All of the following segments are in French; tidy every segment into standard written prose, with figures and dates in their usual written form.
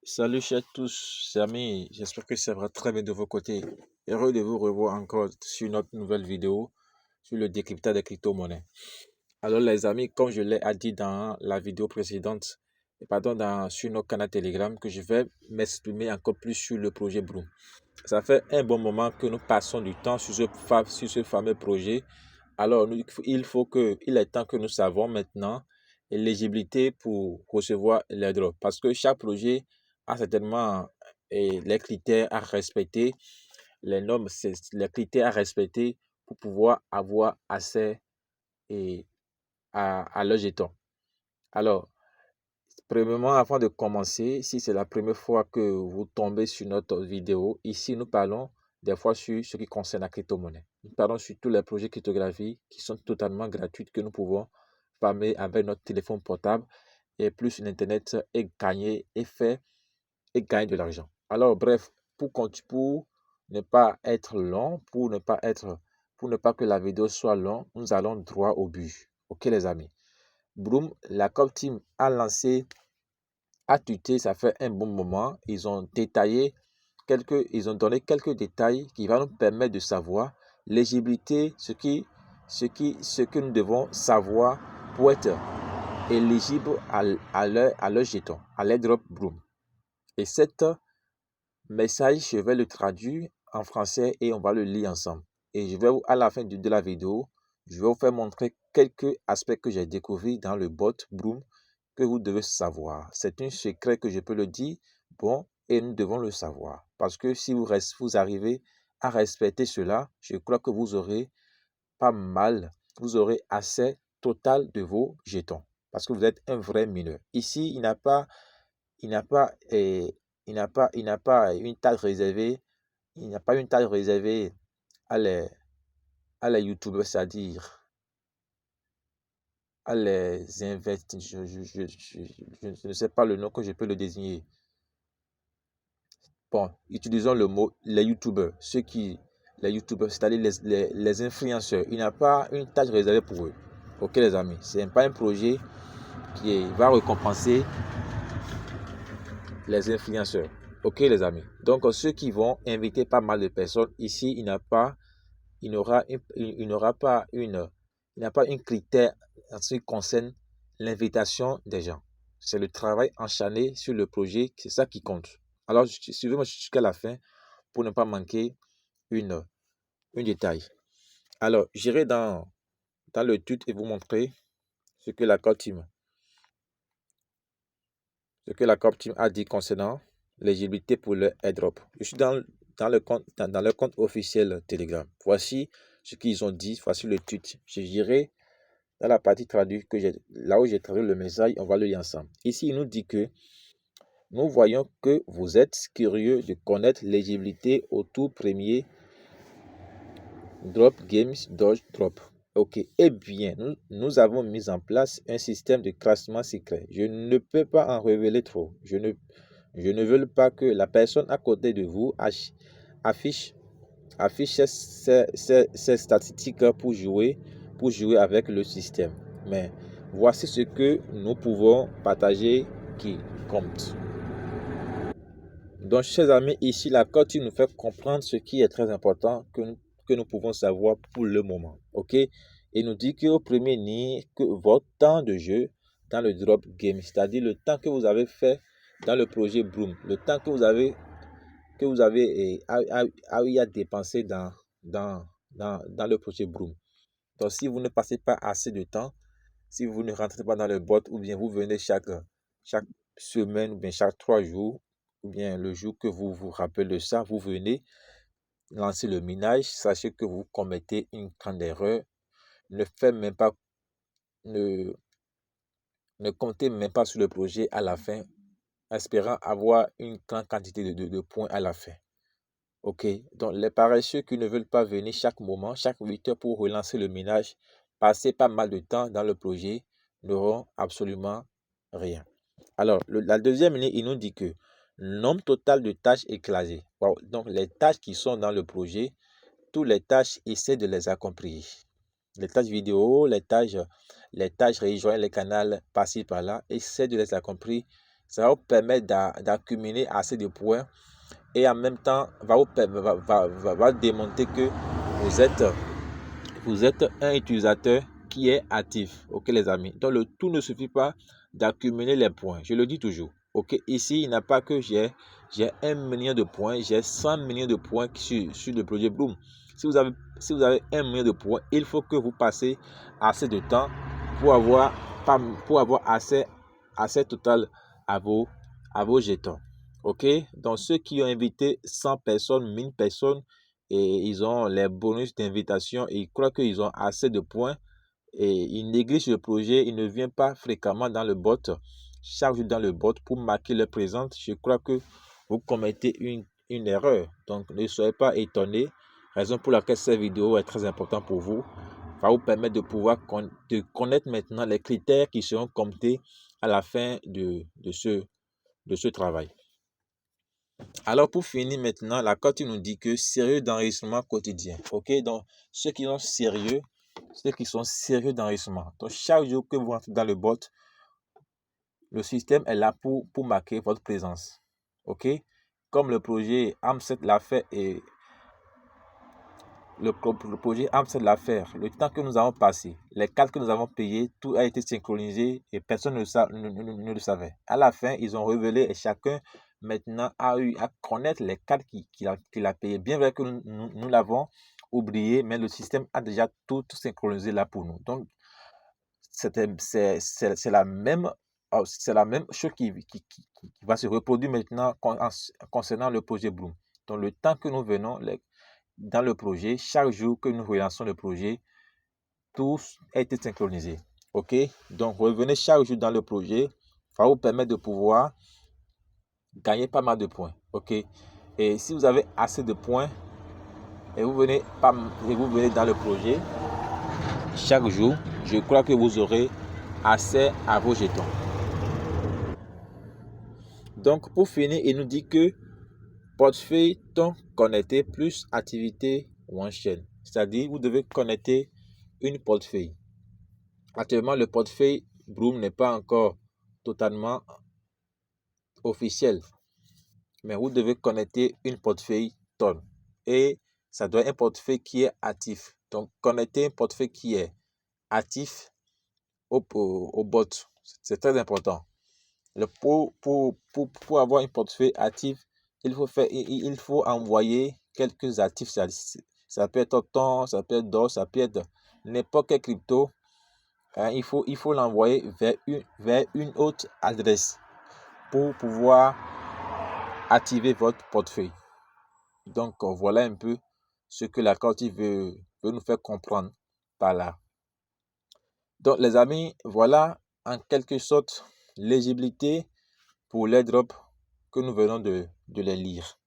Salut chers tous, amis, j'espère que ça va très bien de vos côtés. Heureux de vous revoir encore sur notre nouvelle vidéo sur le décryptage des crypto-monnaies. Alors les amis, comme je l'ai dit dans la vidéo précédente, sur notre canal Telegram, que je vais m'exprimer encore plus sur le projet Bloom. Ça fait un bon moment que nous passons du temps sur ce fameux projet. Alors, il est temps que nous savons maintenant l'éligibilité pour recevoir les droits. Parce que chaque projet a certainement les critères à respecter, les normes, les critères à respecter pour pouvoir avoir accès à leur jeton. Alors, premièrement, avant de commencer, si c'est la première fois que vous tombez sur notre vidéo, ici nous parlons des fois sur ce qui concerne la crypto-monnaie. Nous parlons sur tous les projets cryptographiques qui sont totalement gratuits que nous pouvons farmer avec notre téléphone portable et plus l'Internet et gagner de l'argent. Alors bref, pour ne pas être long, pour ne pas que la vidéo soit longue, nous allons droit au but. Ok les amis. Bloom, la Cop Team a lancé à tuer, ça fait un bon moment. Ils ont donné quelques détails qui vont nous permettre de savoir l'éligibilité, ce que nous devons savoir pour être éligible à leur jeton, à l'airdrop Bloom. Et cet message, je vais le traduire en français et on va le lire ensemble. Et à la fin de la vidéo, je vais vous faire montrer quelques aspects que j'ai découverts dans le bot Bloom que vous devez savoir. C'est un secret que je peux le dire, bon, et nous devons le savoir. Parce que si vous arrivez à respecter cela, je crois que vous aurez vous aurez assez total de vos jetons. Parce que vous êtes un vrai mineur. Ici, il n'a pas une tâche réservée, il n'y a pas une tâche réservée à les youtubeurs, c'est-à-dire à les investisseurs, je ne sais pas le nom que je peux le désigner. Bon, utilisons le mot les youtubeurs, les youtubeurs, c'est-à-dire les influenceurs. Il n'y a pas une tâche réservée pour eux. Ok les amis, ce n'est pas un projet qui va récompenser les influenceurs. Ok les amis. Donc ceux qui vont inviter pas mal de personnes, ici il n'y a pas un critère en ce qui concerne l'invitation des gens. C'est le travail enchaîné sur le projet, c'est ça qui compte. Alors, suivez-moi jusqu'à la fin pour ne pas manquer un détail. Alors, j'irai dans le tuto et vous montrer ce que la Core Team a dit concernant l'éligibilité pour le airdrop. Je suis dans le compte officiel Telegram. Voici ce qu'ils ont dit, voici le tweet. Je dirai dans la partie traduite, là où j'ai traduit le message, on va le lire ensemble. Ici, il nous dit que nous voyons que vous êtes curieux de connaître l'éligibilité au tout premier Drop Games Dodge Drop. Ok, eh bien, nous avons mis en place un système de classement secret. Je ne peux pas en révéler trop. Je ne veux pas que la personne à côté de vous affiche ses statistiques pour jouer avec le système. Mais voici ce que nous pouvons partager qui compte. Donc, chers amis, ici, la cote nous fait comprendre ce qui est très important que nous pouvons savoir pour le moment. OK? Et nous dit qu'au premier nid, que votre temps de jeu dans le drop game, c'est-à-dire le temps que vous avez fait dans le projet Bloom, le temps que vous avez eu à dépenser dans le projet Bloom. Donc, si vous ne passez pas assez de temps, si vous ne rentrez pas dans le bot, ou bien vous venez chaque semaine, ou bien chaque 3 jours, ou bien le jour que vous vous rappelez de ça, vous venez lancer le minage, sachez que vous commettez une grande erreur. Ne faites même pas, ne, ne comptez même pas sur le projet à la fin, espérant avoir une grande quantité de points à la fin. Ok, donc les paresseux qui ne veulent pas venir chaque moment, chaque 8 heures pour relancer le minage, passer pas mal de temps dans le projet, n'auront absolument rien. Alors, la deuxième ligne, il nous dit que nombre total de tâches écrasées. Wow. Donc, les tâches qui sont dans le projet, toutes les tâches, essaient de les accomplir. Les tâches vidéo, les tâches rejoindre les canaux par-ci par-là, essaient de les accomplir Ça va vous permettre d'accumuler assez de points et en même temps va démontrer que vous êtes, vous êtes un utilisateur qui est actif. Ok les amis. Donc le tout ne suffit pas d'accumuler les points. Je le dis toujours. Ok, ici il n'y a pas que j'ai 1 million de points, j'ai 100 millions de points sur le projet Bloom. Si vous avez 1 million de points, il faut que vous passez assez de temps pour avoir, assez total à vos jetons. Ok, donc ceux qui ont invité 100 personnes, 1000 personnes, et ils ont les bonus d'invitation et ils croient qu'ils ont assez de points et ils négligent le projet, ils ne viennent pas fréquemment dans le bot, chaque jour dans le bot pour marquer leur présence. Je crois que vous commettez une erreur. Donc ne soyez pas étonnés, raison pour laquelle cette vidéo est très importante pour vous. Va vous permettre de pouvoir de connaître maintenant les critères qui seront comptés à la fin de ce travail. Alors pour finir maintenant, la carte nous dit que sérieux d'enregistrement quotidien. Ok, donc ceux qui sont sérieux d'enregistrement. Donc chaque jour que vous rentrez dans le bot, le système est là pour marquer votre présence. Ok, comme le projet AMSET l'a fait et le projet AMSET l'a fait, le temps que nous avons passé, les cartes que nous avons payées, tout a été synchronisé et personne ne le savait. À la fin, ils ont révélé et chacun maintenant a eu à connaître les cartes qu'il a payées. Bien vrai que nous l'avons oublié, mais le système a déjà tout synchronisé là pour nous. Donc, c'est la même chose qui va se reproduire maintenant concernant le projet Bloom. Donc, le temps que nous venons dans le projet, chaque jour que nous relançons le projet, tout a été synchronisé. Ok, donc revenez chaque jour dans le projet, ça va vous permettre de pouvoir gagner pas mal de points. Ok, et si vous avez assez de points et vous venez dans le projet chaque jour, je crois que vous aurez accès à vos jetons. Donc pour finir, il nous dit que portefeuille ton connecté plus activité OneChain. C'est-à-dire vous devez connecter une portefeuille. Actuellement, le portefeuille Bloom n'est pas encore totalement officiel, mais vous devez connecter une portefeuille Ton et ça doit être un portefeuille qui est actif. Donc, connecter un portefeuille qui est actif au bot, c'est très important. Pour avoir une portefeuille active, il faut envoyer quelques actifs. Ça peut être Ton, ça peut être DOS, ça peut être n'importe quel crypto. Il faut l'envoyer vers une autre adresse pour pouvoir activer votre portefeuille. Donc, voilà un peu ce que la carte veut nous faire comprendre par là. Donc, les amis, voilà en quelque sorte l'éligibilité pour l'airdrop que nous venons de les lire.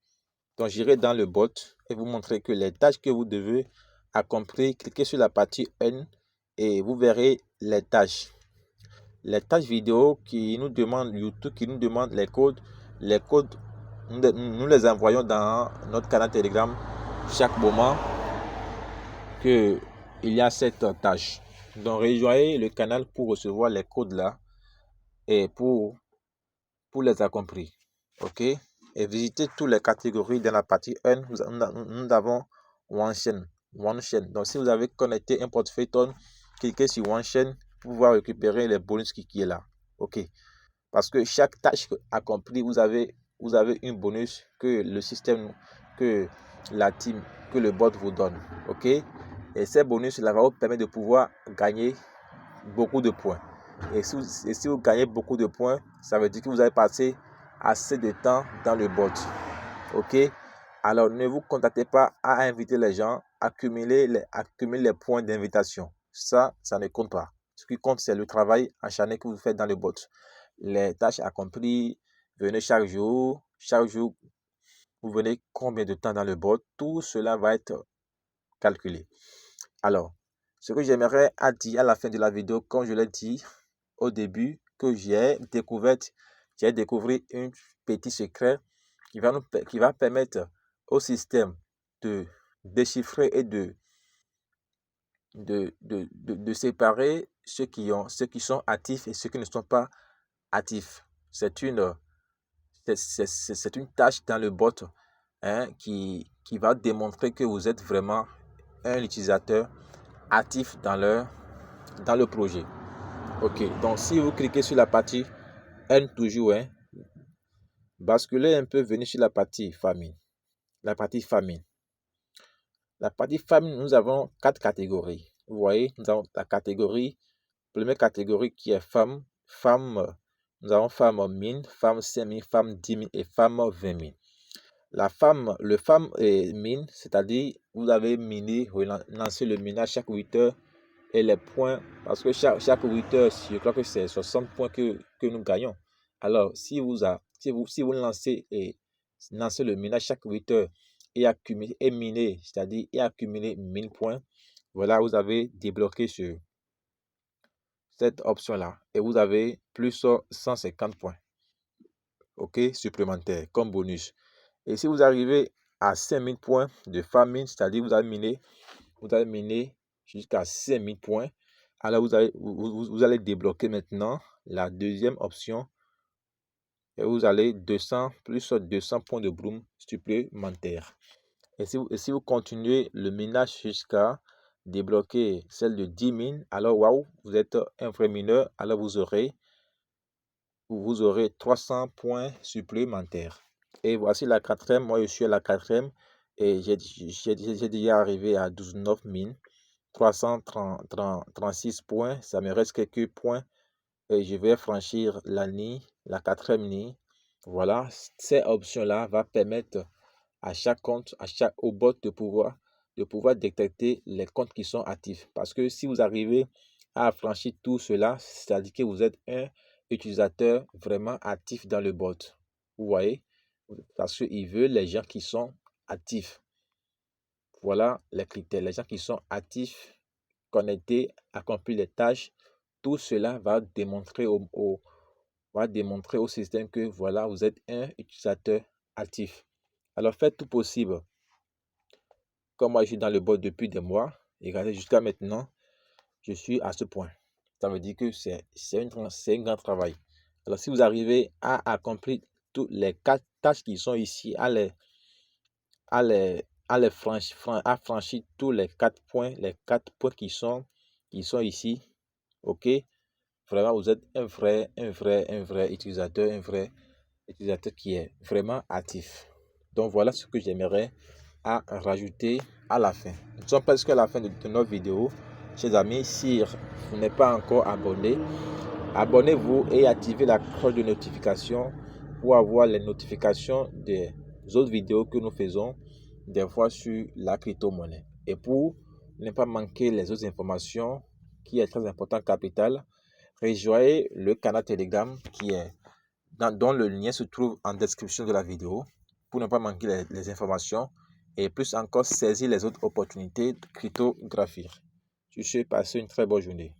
Donc, j'irai dans le bot et vous montrer que les tâches que vous devez accomplir, cliquez sur la partie N et vous verrez les tâches. Les tâches vidéo qui nous demandent YouTube, qui nous demandent les codes, nous les envoyons dans notre canal Telegram chaque moment qu'il y a cette tâche. Donc rejoignez le canal pour recevoir les codes là et pour les accomplir. Ok? Et visitez toutes les catégories dans la partie 1. Nous avons OneChain. Donc si vous avez connecté un portefeuille Ton, cliquez sur OneChain pour pouvoir récupérer les bonus qui est là. Ok? Parce que chaque tâche accomplie, vous avez un bonus que le système, que la team, que le bot vous donne. Ok? Et ces bonus-là va vous permettre de pouvoir gagner beaucoup de points. Et si vous gagnez beaucoup de points, ça veut dire que vous avez passé assez de temps dans le bot. Ok? Alors ne vous contactez pas à inviter les gens, accumuler les points d'invitation. Ça ne compte pas. Ce qui compte, c'est le travail acharné que vous faites dans le bot. Les tâches accomplies, venez chaque jour, vous venez combien de temps dans le bot, tout cela va être calculé. Alors, ce que j'aimerais dire à la fin de la vidéo, comme je l'ai dit au début, que j'ai découvert un petit secret qui va permettre au système de déchiffrer et de séparer ceux qui sont actifs et ceux qui ne sont pas actifs. C'est une, c'est une tâche dans le bot, hein, qui va démontrer que vous êtes vraiment un utilisateur actif dans le projet. Ok, donc si vous cliquez sur la partie N toujours, hein, basculez un peu, venez sur la partie famille. La partie famille. La partie famille, nous avons 4 catégories. Vous voyez, nous avons la catégorie, première catégorie qui est femme, nous avons femme 1000, femme 5000, femme 10 000 et femme 20 000. Le femme est mine, c'est-à-dire vous avez miné, relancé le minage chaque 8 heures et les points, parce que chaque 8 heures, je crois que c'est 60 points que nous gagnons. Alors, si vous lancez le minage chaque 8 heures et miner, c'est-à-dire et accumuler 1000 points, voilà, vous avez débloqué sur cette option-là et vous avez plus 150 points, ok, supplémentaires comme bonus. Et si vous arrivez à 5000 points de famine, c'est-à-dire vous avez miné jusqu'à 5000 points, alors vous allez débloquer maintenant la deuxième option et vous allez 200 plus 200 points de bloom supplémentaires. Et si vous continuez le minage jusqu'à débloquer celle de 10 000, alors waouh, vous êtes un vrai mineur, alors vous aurez 300 points supplémentaires. Et voici la quatrième. Moi, je suis à la quatrième et j'ai déjà arrivé à 19 336 points. Ça me reste quelques points et je vais franchir la quatrième ligne. Voilà, ces options-là vont permettre à chaque compte, au bot de pouvoir détecter les comptes qui sont actifs. Parce que si vous arrivez à franchir tout cela, c'est-à-dire que vous êtes un utilisateur vraiment actif dans le bot. Vous voyez? Parce qu'il veut les gens qui sont actifs. Voilà les critères. Les gens qui sont actifs, connectés, accomplir les tâches. Tout cela va démontrer au système que voilà, vous êtes un utilisateur actif. Alors faites tout possible. Comme moi, je suis dans le bot depuis des mois, et regardez, jusqu'à maintenant, je suis à ce point. Ça veut dire que c'est un grand travail. Alors, si vous arrivez à accomplir toutes les 4 tâches qui sont ici, à franchir tous les 4 points, qui sont ici, ok? Vraiment, vous êtes un vrai utilisateur, un vrai utilisateur qui est vraiment actif. Donc, voilà ce que j'aimerais à rajouter à la fin. Nous sommes presque à la fin de notre vidéo. Chers amis, si vous n'êtes pas encore abonné, abonnez-vous et activez la cloche de notification pour avoir les notifications des autres vidéos que nous faisons des fois sur la crypto-monnaie. Et pour ne pas manquer les autres informations qui est très important, capital, rejoignez le canal Telegram dont le lien se trouve en description de la vidéo pour ne pas manquer les informations et plus encore saisir les autres opportunités cryptographiques. Je suis passé une très bonne journée.